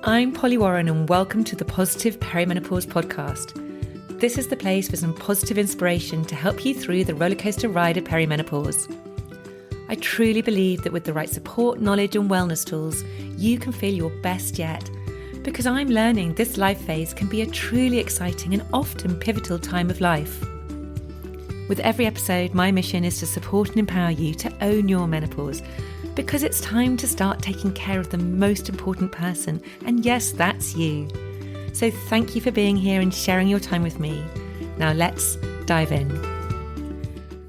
I'm Polly Warren and welcome to the Positive Perimenopause podcast. This is the place for some positive inspiration to help you through the rollercoaster ride of perimenopause. I truly believe that with the right support, knowledge and wellness tools, you can feel your best yet, because I'm learning this life phase can be a truly exciting and often pivotal time of life. With every episode, my mission is to support and empower you to own your menopause, because it's time to start taking care of the most important person, and yes, that's you. So thank you for being here and sharing your time with me. Now let's dive in.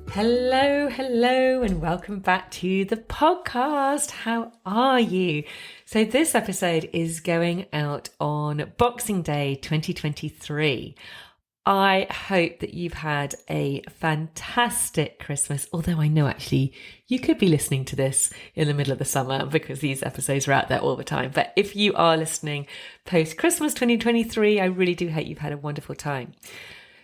Hello, and welcome back to the podcast. How are you? So this episode is going out on Boxing Day 2023. I hope that you've had a fantastic Christmas, although I know actually you could be listening to this in the middle of the summer because these episodes are out there all the time. But if you are listening post-Christmas 2023, I really do hope you've had a wonderful time.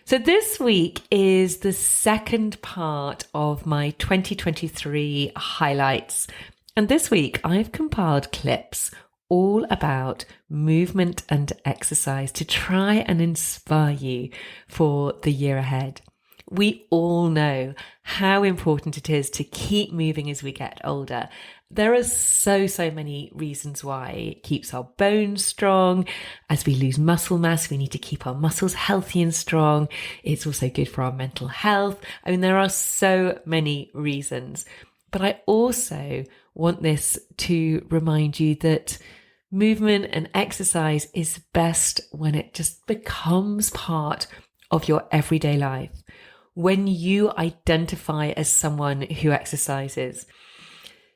So this week is the second part of my 2023 highlights. And this week I've compiled clips all about movement and exercise to try and inspire you for the year ahead. We all know how important it is to keep moving as we get older. There are so many reasons why. It keeps our bones strong. As we lose muscle mass, we need to keep our muscles healthy and strong. It's also good for our mental health. I mean, there are so many reasons. But I also want this to remind you that movement and exercise is best when it just becomes part of your everyday life. When you identify as someone who exercises.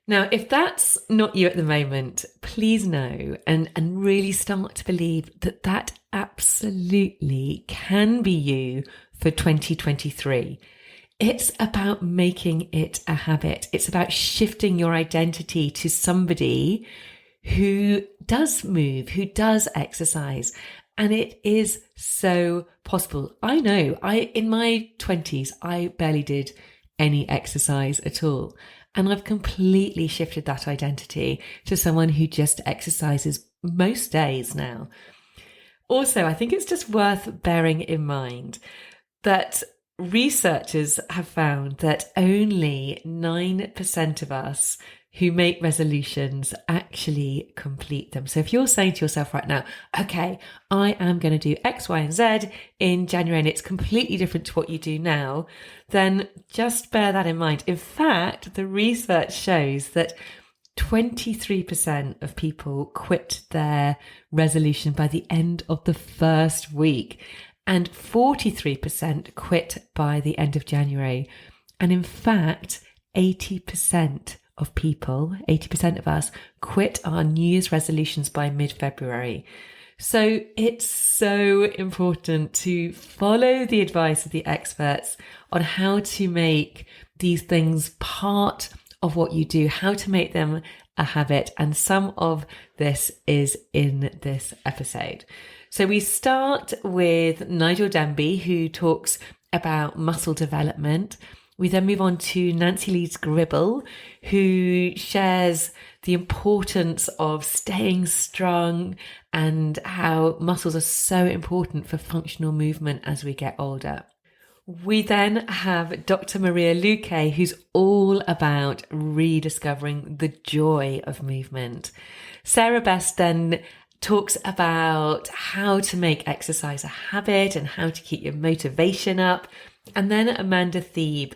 Now, if that's not you at the moment, please know and really start to believe that that absolutely can be you for 2023. It's about making it a habit. It's about shifting your identity to somebody who does move, who does exercise. And it is so possible. I know, in my 20s, I barely did any exercise at all. And I've completely shifted that identity to someone who just exercises most days now. Also, I think it's just worth bearing in mind that researchers have found that only 9% of us who make resolutions actually complete them. So if you're saying to yourself right now, okay, I am going to do X, Y, and Z in January, and it's completely different to what you do now, then just bear that in mind. In fact, the research shows that 23% of people quit their resolution by the end of the first week, and 43% quit by the end of January. And in fact, 80% of people, 80% of us, quit our New Year's resolutions by mid-February. So it's so important to follow the advice of the experts on how to make these things part of what you do, how to make them a habit. And some of this is in this episode. So we start with Nigel Denby, who talks about muscle development. We then move on to Leeds Gribble, who shares the importance of staying strong and how muscles are so important for functional movement as we get older. We then have Dr. Maria Luque, who's all about rediscovering the joy of movement. Sarah Best then talks about how to make exercise a habit and how to keep your motivation up. And then Amanda Thebe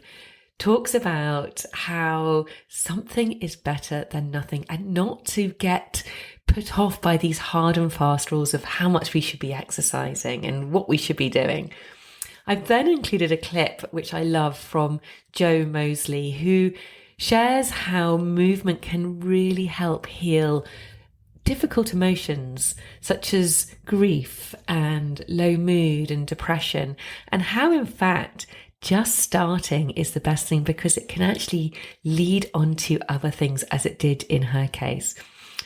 talks about how something is better than nothing and not to get put off by these hard and fast rules of how much we should be exercising and what we should be doing. I've then included a clip, which I love, from Jo Mosley, who shares how movement can really help heal difficult emotions such as grief and low mood and depression, and how in fact just starting is the best thing because it can actually lead on to other things, as it did in her case.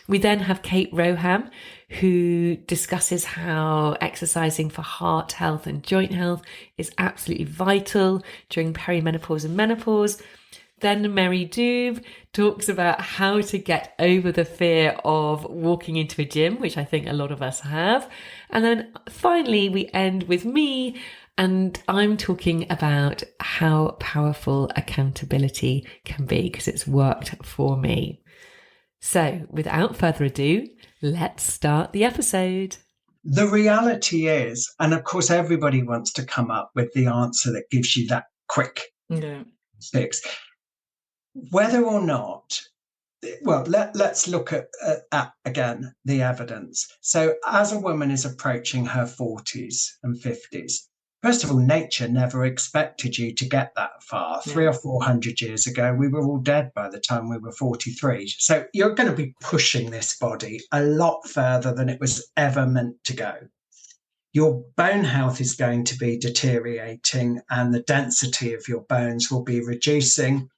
We then have Kate Roham, who discusses how exercising for heart health and joint health is absolutely vital during perimenopause and menopause. Then Mary Doob talks about how to get over the fear of walking into a gym, which I think a lot of us have. And then finally, we end with me, and I'm talking about how powerful accountability can be because it's worked for me. So without further ado, let's start the episode. The reality is, and of course, everybody wants to come up with the answer that gives you that quick fix. Whether or not, well, let's look at again the evidence. So as a woman is approaching her 40s and 50s, first of all, nature never expected you to get that far. 300 or 400 years ago, we were all dead by the time we were 43. So you're going to be pushing this body a lot further than it was ever meant to go. Your bone health is going to be deteriorating and the density of your bones will be reducing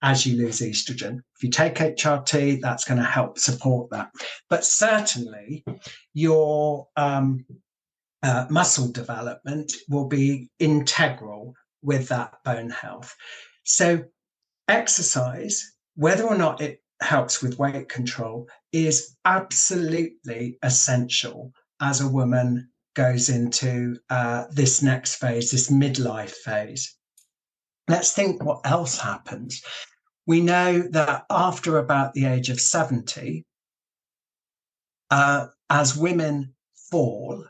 as you lose estrogen. If you take HRT, that's going to help support that. But certainly your muscle development will be integral with that bone health. So exercise, whether or not it helps with weight control, is absolutely essential as a woman goes into this next phase, this midlife phase. Let's think what else happens. We know that after about the age of 70, as women fall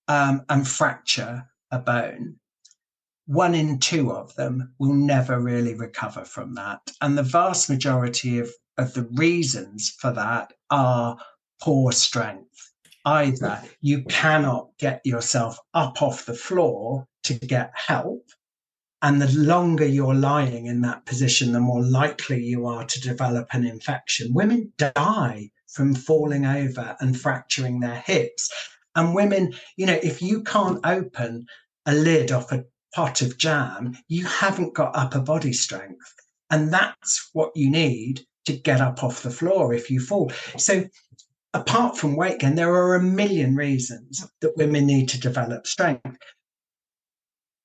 and fracture a bone, 1 in 2 of them will never really recover from that. And the vast majority of the reasons for that are poor strength. Either you cannot get yourself up off the floor to get help, and the longer you're lying in that position, the more likely you are to develop an infection. Women die from falling over and fracturing their hips. And women, if you can't open a lid off a pot of jam, you haven't got upper body strength. And that's what you need to get up off the floor if you fall. So apart from weight gain, there are a million reasons that women need to develop strength.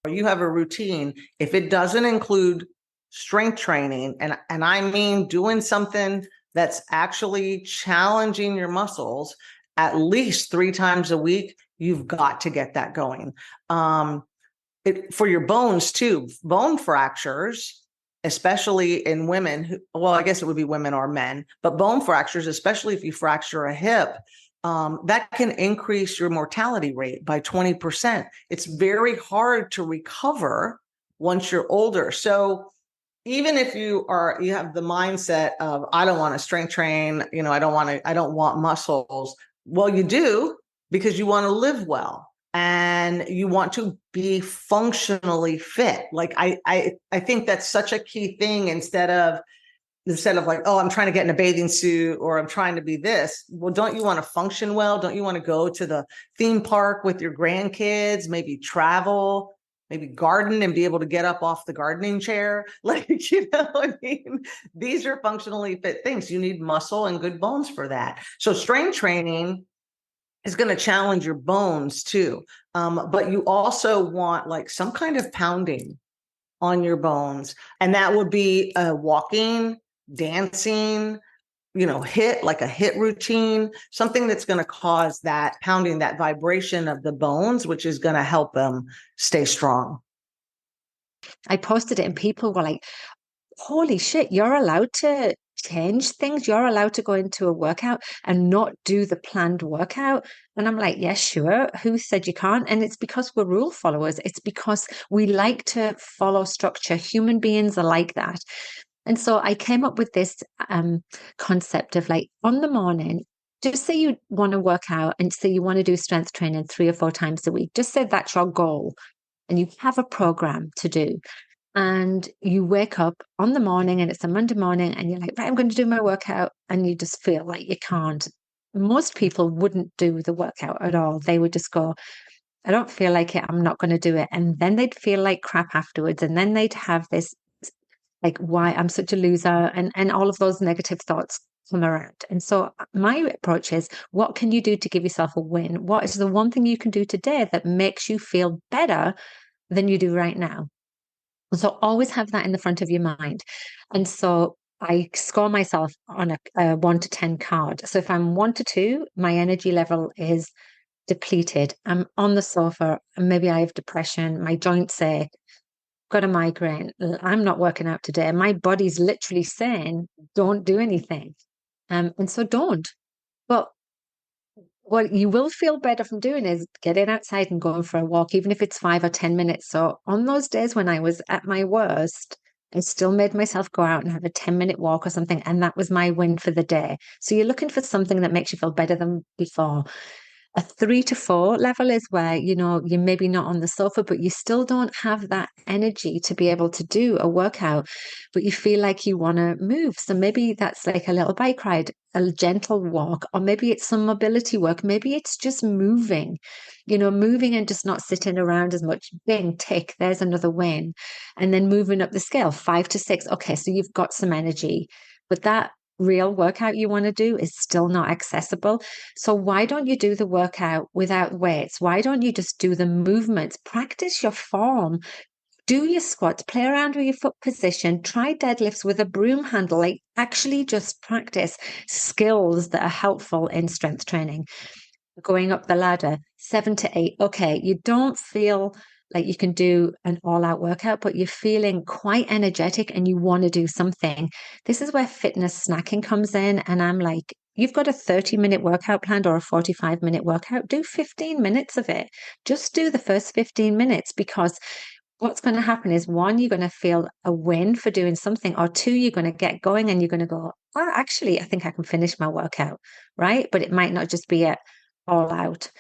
You have a routine. If it doesn't include strength training, and I mean doing something that's actually challenging your muscles at least 3 times a week, you've got to get that going. For your bones too, bone fractures, especially in women, well, I guess it would be women or men, but bone fractures, especially if you fracture a hip, that can increase your mortality rate by 20%. It's very hard to recover once you're older. So even if you have the mindset of, I don't want to strength train, I don't want muscles. Well, you do, because you want to live well and you want to be functionally fit. Like I think that's such a key thing instead of like, oh, I'm trying to get in a bathing suit or I'm trying to be this. Well, don't you want to function well? Don't you want to go to the theme park with your grandkids, maybe travel, maybe garden and be able to get up off the gardening chair? Like, these are functionally fit things. You need muscle and good bones for that. So strength training is going to challenge your bones too. But you also want like some kind of pounding on your bones. And that would be walking, dancing, hit a hit routine, something that's going to cause that pounding, that vibration of the bones, which is going to help them stay strong. I posted it and people were like, holy shit, you're allowed to change things. You're allowed to go into a workout and not do the planned workout. And I'm like, yes, sure. Who said you can't? And it's because we're rule followers. It's because we like to follow structure. Human beings are like that. And so I came up with this concept of like on the morning, just say you want to work out and say you want to do strength training 3 or 4 times a week. Just say that's your goal and you have a program to do. And you wake up on the morning and it's a Monday morning and you're like, right, I'm going to do my workout. And you just feel like you can't. Most people wouldn't do the workout at all. They would just go, I don't feel like it. I'm not going to do it. And then they'd feel like crap afterwards. And then they'd have this, like, why I'm such a loser. And all of those negative thoughts come around. And so my approach is, what can you do to give yourself a win? What is the one thing you can do today that makes you feel better than you do right now? So always have that in the front of your mind. And so I score myself on a 1 to 10 card. So if I'm 1 to 2, my energy level is depleted. I'm on the sofa, and maybe I have depression, my joints ache, got a migraine, I'm not working out today. My body's literally saying, don't do anything. And so don't. But what you will feel better from doing is getting outside and going for a walk, even if it's 5 or 10 minutes. So on those days when I was at my worst, I still made myself go out and have a 10-minute walk or something. And that was my win for the day. So you're looking for something that makes you feel better than before. A 3 to 4 level is where, you're maybe not on the sofa, but you still don't have that energy to be able to do a workout, but you feel like you want to move. So maybe that's like a little bike ride, a gentle walk, or maybe it's some mobility work. Maybe it's just moving, moving and just not sitting around as much. Bing, tick, there's another win. And then moving up the scale, 5 to 6. Okay, so you've got some energy, but that real workout you want to do is still not accessible. So why don't you do the workout without weights? Why don't you just do the movements? Practice your form. Do your squats, play around with your foot position, try deadlifts with a broom handle, like actually just practice skills that are helpful in strength training. Going up the ladder, 7 to 8. Okay, you don't feel like you can do an all-out workout, but you're feeling quite energetic and you want to do something. This is where fitness snacking comes in. And I'm like, you've got a 30-minute workout planned or a 45-minute workout, do 15 minutes of it. Just do the first 15 minutes, because what's going to happen is, one, you're going to feel a win for doing something, or two, you're going to get going and you're going to go, oh, actually, I think I can finish my workout, right? But it might not just be a all out.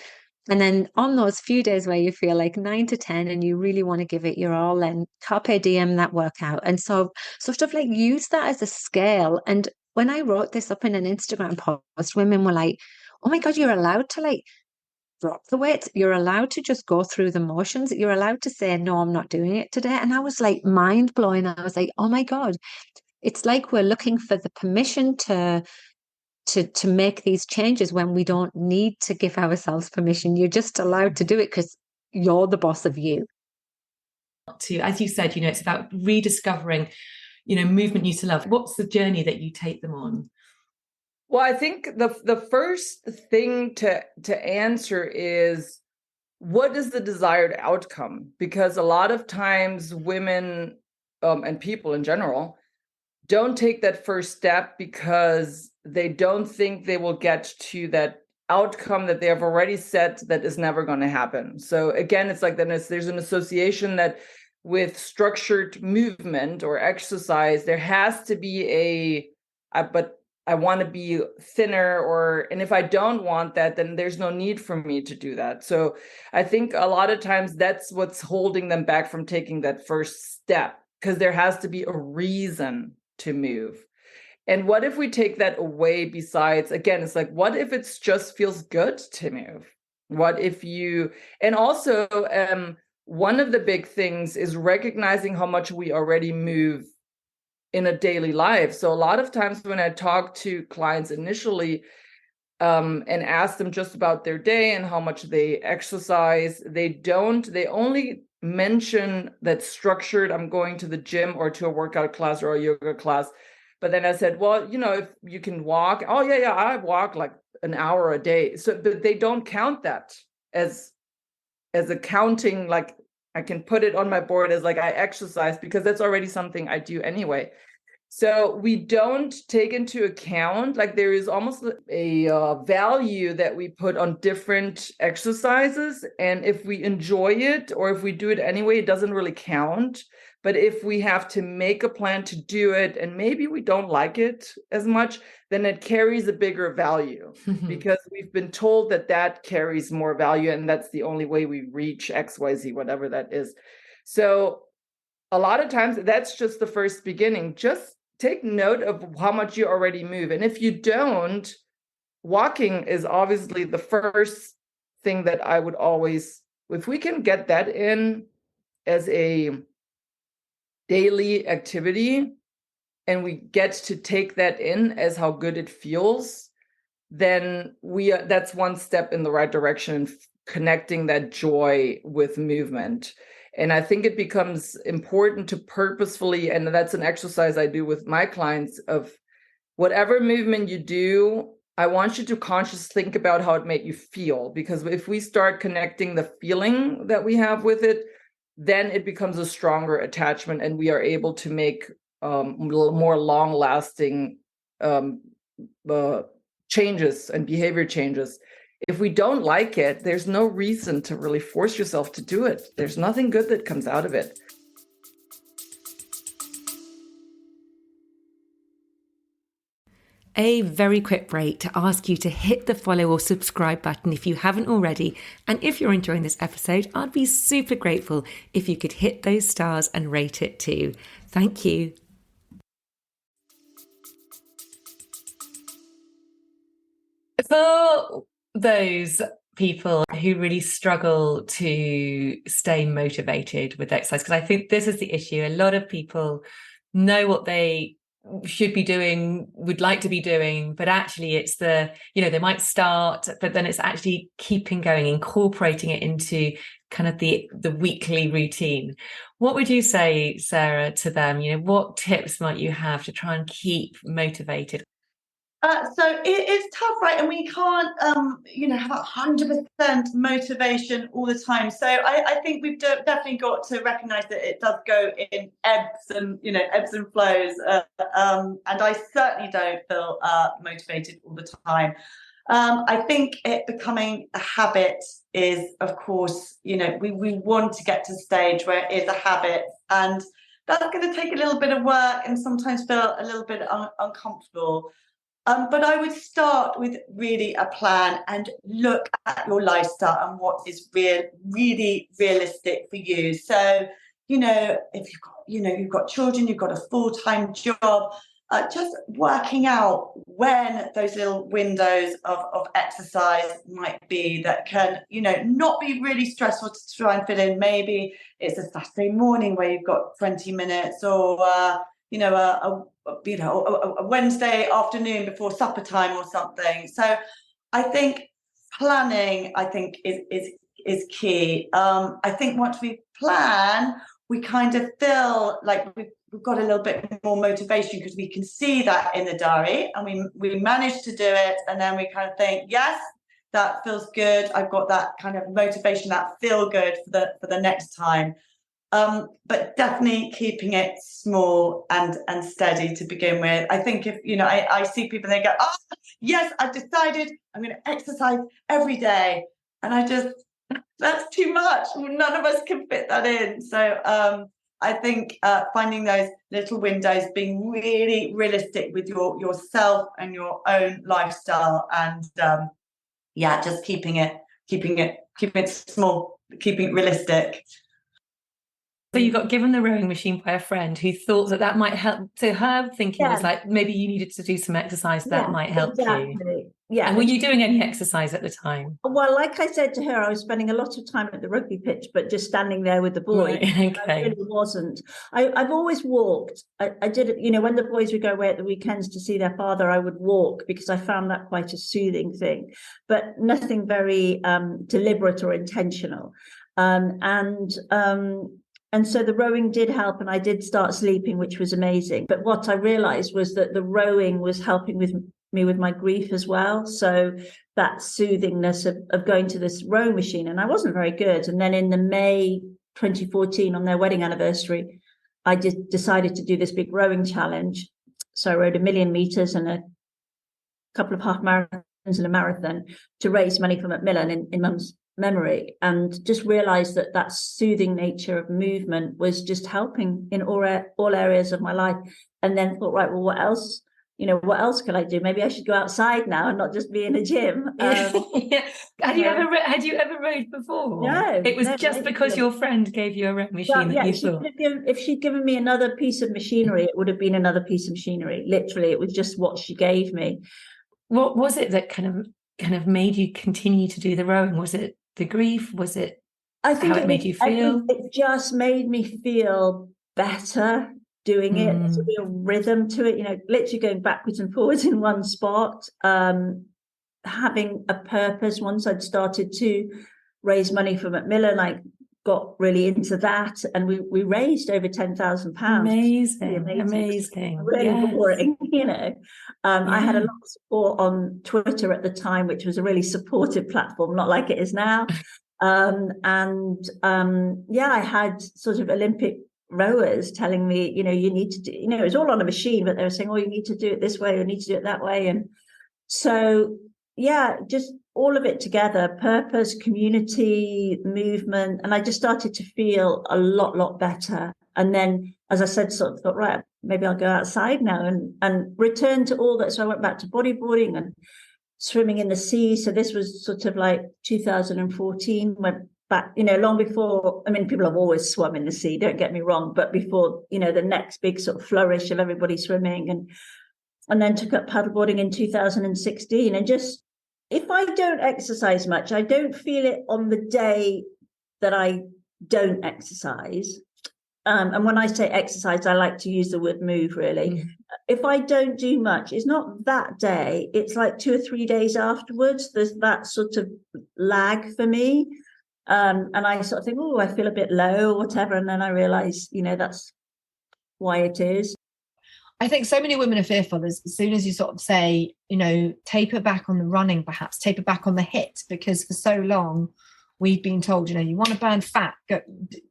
And then on those few days where you feel like 9 to 10 and you really want to give it your all, then carpe diem that workout. And so sort of like use that as a scale. And when I wrote this up in an Instagram post, women were like, oh my God, you're allowed to like drop the weight. You're allowed to just go through the motions. You're allowed to say, no, I'm not doing it today. And I was like mind blowing. I was like, oh my God, it's like we're looking for the permission to make these changes when we don't need to give ourselves permission. You're just allowed to do it because you're the boss of you. As you said, it's about rediscovering, movement you used to love. What's the journey that you take them on? Well, I think the first thing to answer is, what is the desired outcome? Because a lot of times women and people in general don't take that first step because they don't think they will get to that outcome that they have already set that is never going to happen. So again, it's like there's an association that with structured movement or exercise, there has to be but I want to be thinner, and if I don't want that, then there's no need for me to do that. So I think a lot of times that's what's holding them back from taking that first step, because there has to be a reason to move. And what if we take that away? Besides, again, it's like, what if it just feels good to move? What if and also one of the big things is recognizing how much we already move in a daily life. So a lot of times when I talk to clients initially and ask them just about their day and how much they exercise, they only mention that structured, I'm going to the gym or to a workout class or a yoga class. But then I said, well, if you can walk, oh yeah, I walk like an hour a day. So but they don't count that as a counting, like I can put it on my board as like I exercise, because that's already something I do anyway. So we don't take into account, like there is almost a value that we put on different exercises. And if we enjoy it or if we do it anyway, it doesn't really count. But if we have to make a plan to do it and maybe we don't like it as much, then it carries a bigger value because we've been told that carries more value. And that's the only way we reach XYZ, whatever that is. So a lot of times that's just the first beginning. Just take note of how much you already move. And if you don't, walking is obviously the first thing that I would always, if we can get that in as a daily activity and we get to take that in as how good it feels, then that's one step in the right direction, connecting that joy with movement. And I think it becomes important to purposefully, and that's an exercise I do with my clients, of whatever movement you do, I want you to consciously think about how it made you feel. Because if we start connecting the feeling that we have with it, then it becomes a stronger attachment, and we are able to make more long-lasting changes and behavior changes. If we don't like it, there's no reason to really force yourself to do it. There's nothing good that comes out of it. A very quick break to ask you to hit the follow or subscribe button if you haven't already. And if you're enjoying this episode, I'd be super grateful if you could hit those stars and rate it too. Thank you. For those people who really struggle to stay motivated with exercise, because I think this is the issue. A lot of people know what they should be doing, would like to be doing, but actually it's they might start, but then it's actually keeping going, incorporating it into kind of the weekly routine. What would you say, Sarah, to them? What tips might you have to try and keep motivated? So it's tough, right? And we can't, have 100% motivation all the time. So I think we've definitely got to recognise that it does go in ebbs and flows. And I certainly don't feel motivated all the time. I think it becoming a habit is, of course, we want to get to the stage where it is a habit, and that's going to take a little bit of work and sometimes feel a little bit uncomfortable. But I would start with really a plan and look at your lifestyle and what is really realistic for you. So, if you've got children, you've got a full-time job, just working out when those little windows of exercise might be that can, not be really stressful to try and fit in. Maybe it's a Saturday morning where you've got 20 minutes, or a Wednesday afternoon before supper time or something. So I think planning, is key. I think once we plan, we kind of feel like we've got a little bit more motivation because we can see that in the diary, and we manage to do it, and then we kind of think, yes, that feels good. I've got that kind of motivation, that feel good for the next time. But definitely keeping it small and steady to begin with. I think if, I see people, they go, oh, yes, I've decided I'm going to exercise every day. And that's too much. None of us can fit that in. So I think finding those little windows, being really realistic with yourself and your own lifestyle, and just keeping it small, keeping it realistic. So you got given the rowing machine by a friend who thought that might help. So her thinking was like, maybe you needed to do some exercise that might help you. Yeah. And were you doing any exercise at the time? Well, like I said to her, I was spending a lot of time at the rugby pitch, but just standing there with the boys. Right, okay. I really wasn't. I've always walked. I did it, when the boys would go away at the weekends to see their father, I would walk because I found that quite a soothing thing, but nothing very deliberate or intentional. And so the rowing did help, and I did start sleeping, which was amazing. But what I realized was that the rowing was helping me with my grief as well. So that soothingness of going to this rowing machine, and I wasn't very good. And then in the May 2014, on their wedding anniversary, I decided to do this big rowing challenge. So I rowed 1 million meters and a couple of half marathons and a marathon to raise money for Macmillan in Mum's memory, and just realized that soothing nature of movement was just helping in all areas of my life. And then thought, right, well, what else can I do? Maybe I should go outside now and not just be in a gym. Yeah. Had you ever rowed before? No, it was just because your friend gave you a rowing machine that you thought. If she'd given me another piece of machinery, it would have been another piece of machinery. Literally, it was just what she gave me. What was it that kind of made you continue to do the rowing? Was it the grief? Was it how it made you feel? I think it just made me feel better doing it. There's a real rhythm to it, literally going backwards and forwards in one spot, having a purpose. Once I'd started to raise money for Macmillan, like got really into that, and we raised over £10,000. Amazing. Really boring, you know. I had a lot of support on Twitter at the time, which was a really supportive platform, not like it is now. I had sort of Olympic rowers telling me, you know, you need to do, you know, it was all on a machine, but they were saying, oh, you need to do it this way, you need to do it that way. And so, yeah, just all of it together, purpose, community, movement. And I just started to feel a lot better. And then, as I said, sort of thought, right, maybe I'll go outside now and return to all that. So I went back to bodyboarding and swimming in the sea. So this was sort of like 2014, went back, you know, long before, I mean, people have always swum in the sea, don't get me wrong, but before, you know, the next big sort of flourish of everybody swimming, and then took up paddleboarding in 2016. And just, if I don't exercise much, I don't feel it on the day that I don't exercise. And when I say exercise, I like to use the word move, really. Mm-hmm. If I don't do much, it's not that day, it's like 2 or 3 days afterwards. There's that sort of lag for me. And I sort of think, oh, I feel a bit low or whatever. And then I realize, you know, that's why it is. I think so many women are fearful as soon as you sort of say, you know, taper back on the running, perhaps taper back on the HIIT, because for so long we've been told, you know, you want to burn fat, go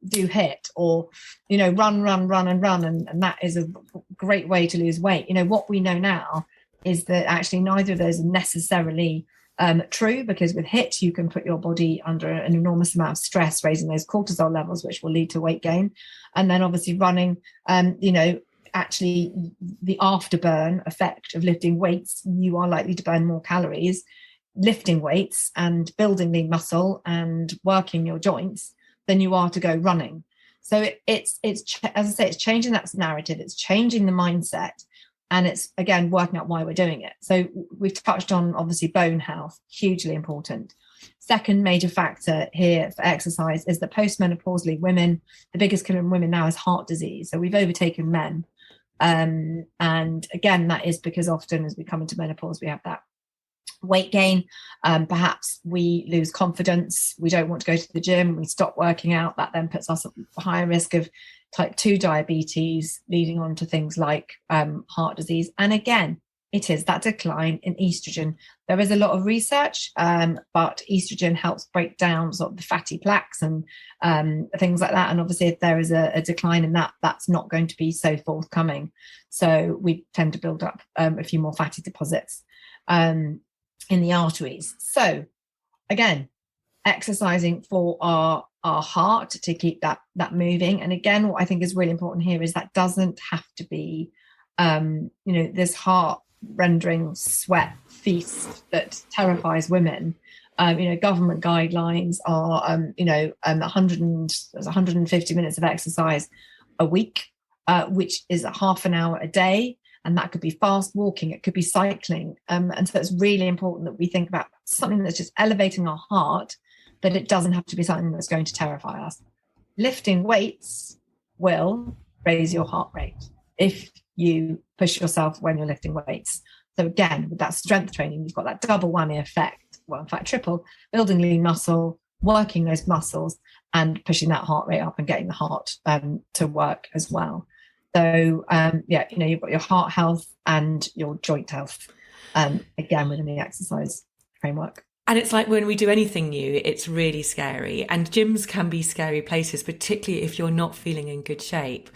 do HIIT, or, you know, run. And that is a great way to lose weight. You know, what we know now is that actually neither of those are necessarily true, because with HIIT, you can put your body under an enormous amount of stress, raising those cortisol levels, which will lead to weight gain. And then obviously running, you know, actually the afterburn effect of lifting weights, you are likely to burn more calories lifting weights and building the muscle and working your joints than you are to go running. So it's as I say, it's changing that narrative, it's changing the mindset, and it's again working out why we're doing it. So we've touched on obviously bone health, hugely important. Second major factor here for exercise is that postmenopausally women, the biggest killer in women now is heart disease. So we've overtaken men. And again, that is because often as we come into menopause, we have that weight gain. Perhaps we lose confidence. We don't want to go to the gym. We stop working out. That then puts us at higher risk of type 2 diabetes, leading on to things like heart disease. And again, it is that decline in estrogen. There is a lot of research, but estrogen helps break down sort of the fatty plaques and things like that. And obviously, if there is a decline in that, that's not going to be so forthcoming. So we tend to build up a few more fatty deposits in the arteries. So again, exercising for our heart to keep that moving. And again, what I think is really important here is that doesn't have to be, this heart rendering sweat feast that terrifies women. Government guidelines are 150 minutes of exercise a week, which is a half an hour a day, and that could be fast walking, it could be cycling, and so it's really important that we think about something that's just elevating our heart, that it doesn't have to be something that's going to terrify us. Lifting weights will raise your heart rate if you push yourself when you're lifting weights. So again, with that strength training, you've got that double whammy effect, well, in fact, triple, building lean muscle, working those muscles and pushing that heart rate up and getting the heart to work as well. So, you've got your heart health and your joint health, again, within the exercise framework. And it's like when we do anything new, it's really scary. And gyms can be scary places, particularly if you're not feeling in good shape.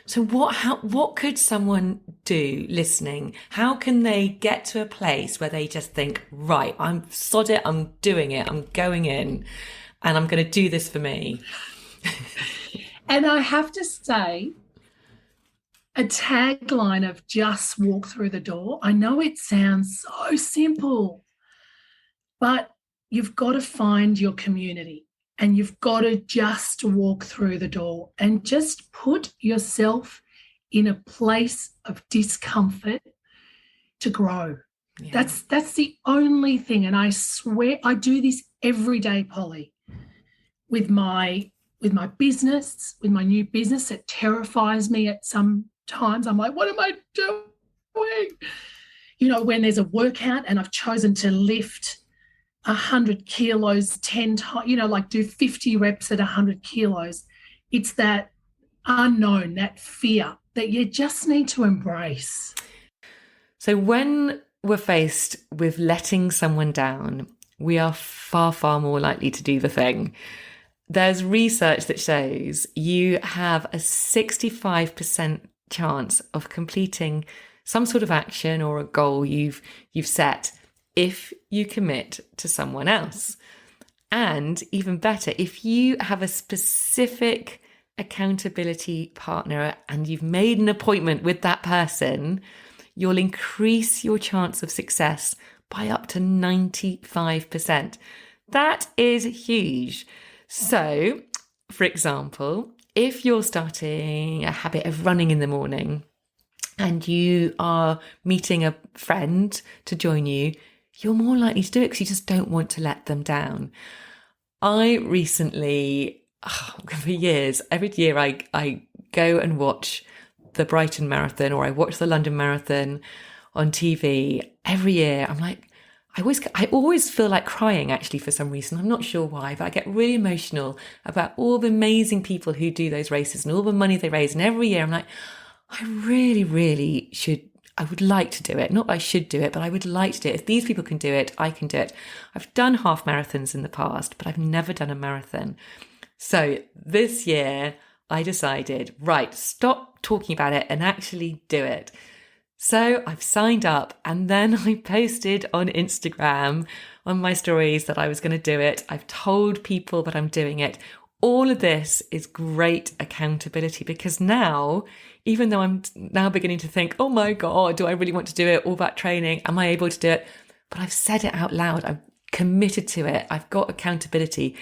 So what could someone do listening? How can they get to a place where they just think, right, I'm sod it, I'm doing it, I'm going in, and I'm going to do this for me? And I have to say, a tagline of just walk through the door. I know it sounds so simple, but you've got to find your community and you've got to just walk through the door and just put yourself in a place of discomfort to grow. Yeah. That's the only thing. And I swear I do this every day, Polly, with my business, with my new business. It terrifies me at some times. I'm like, what am I doing? When there's a workout and I've chosen to lift 100 kilos 10 times, like do 50 reps at 100 kilos. It's that unknown, that fear that you just need to embrace. So when we're faced with letting someone down, we are far, far more likely to do the thing. There's research that shows you have a 65% chance of completing some sort of action or a goal you've set if you commit to someone else. And even better, if you have a specific accountability partner and you've made an appointment with that person, you'll increase your chance of success by up to 95%. That is huge. So, for example, if you're starting a habit of running in the morning and you are meeting a friend to join you, you're more likely to do it because you just don't want to let them down. I recently, for years, every year I go and watch the Brighton Marathon or I watch the London Marathon on TV. Every year I'm like, I always feel like crying actually for some reason. I'm not sure why, but I get really emotional about all the amazing people who do those races and all the money they raise. And every year I'm like, I really, really I would like to do it. Not that I should do it, but I would like to do it. If these people can do it, I can do it. I've done half marathons in the past, but I've never done a marathon. So this year I decided, right, stop talking about it and actually do it. So I've signed up and then I posted on Instagram on my stories that I was going to do it. I've told people that I'm doing it. All of this is great accountability because now, even though I'm now beginning to think, oh my God, do I really want to do it? All that training, am I able to do it? But I've said it out loud. I'm committed to it. I've got accountability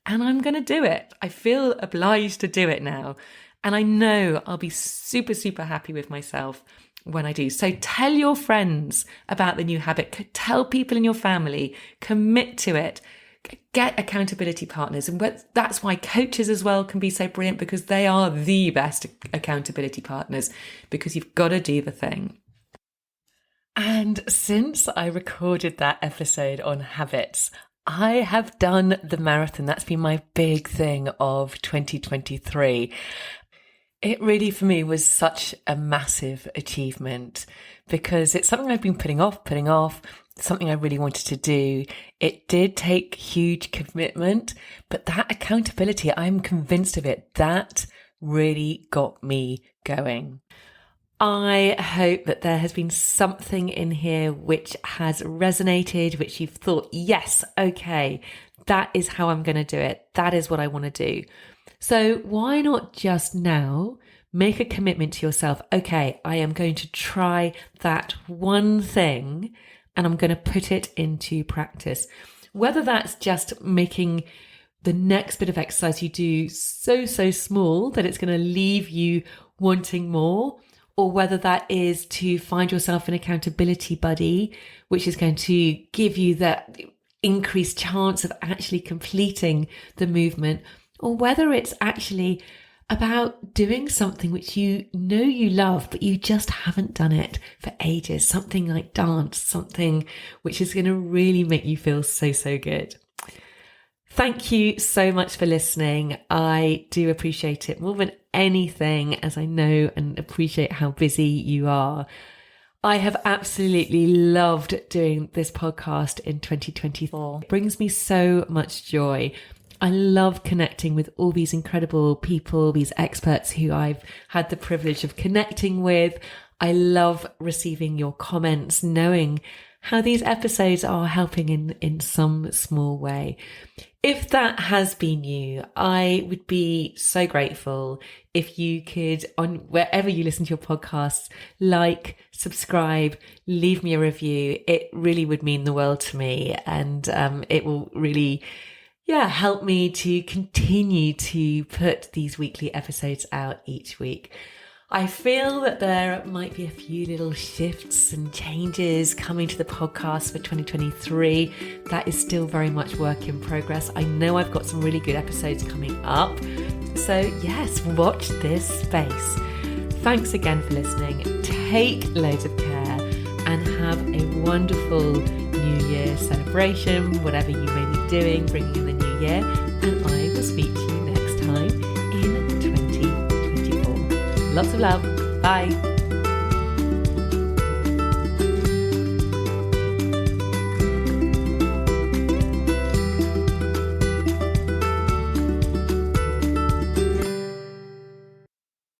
and I'm going to do it. I feel obliged to do it now. And I know I'll be super, super happy with myself when I do. So tell your friends about the new habit. Tell people in your family, commit to it. Get accountability partners. And that's why coaches as well can be so brilliant because they are the best accountability partners because you've got to do the thing. And since I recorded that episode on habits, I have done the marathon. That's been my big thing of 2023. It really, for me, was such a massive achievement because it's something I've been putting off, something I really wanted to do. It did take huge commitment, but that accountability, I'm convinced of it, that really got me going. I hope that there has been something in here which has resonated, which you've thought, yes, okay, that is how I'm going to do it. That is what I want to do. So why not just now make a commitment to yourself? Okay, I am going to try that one thing and I'm going to put it into practice. Whether that's just making the next bit of exercise you do so small that it's going to leave you wanting more, or whether that is to find yourself an accountability buddy, which is going to give you that increased chance of actually completing the movement, or whether it's actually about doing something which you know you love, but you just haven't done it for ages, something like dance, something which is going to really make you feel so good. Thank you so much for listening. I do appreciate it more than anything, as I know and appreciate how busy you are. I have absolutely loved doing this podcast in 2024. It brings me so much joy. I love connecting with all these incredible people, these experts who I've had the privilege of connecting with. I love receiving your comments, knowing how these episodes are helping in some small way. If that has been you, I would be so grateful if you could, on wherever you listen to your podcasts, like, subscribe, leave me a review. It really would mean the world to me, and it will really help me to continue to put these weekly episodes out each week. I feel that there might be a few little shifts and changes coming to the podcast for 2023. That is still very much work in progress. I know I've got some really good episodes coming up. So yes, watch this space. Thanks again for listening. Take loads of care and have a wonderful New Year celebration, whatever you may be doing, bringing in the new year. And I will speak to you next time in 2024. Lots of love. Bye.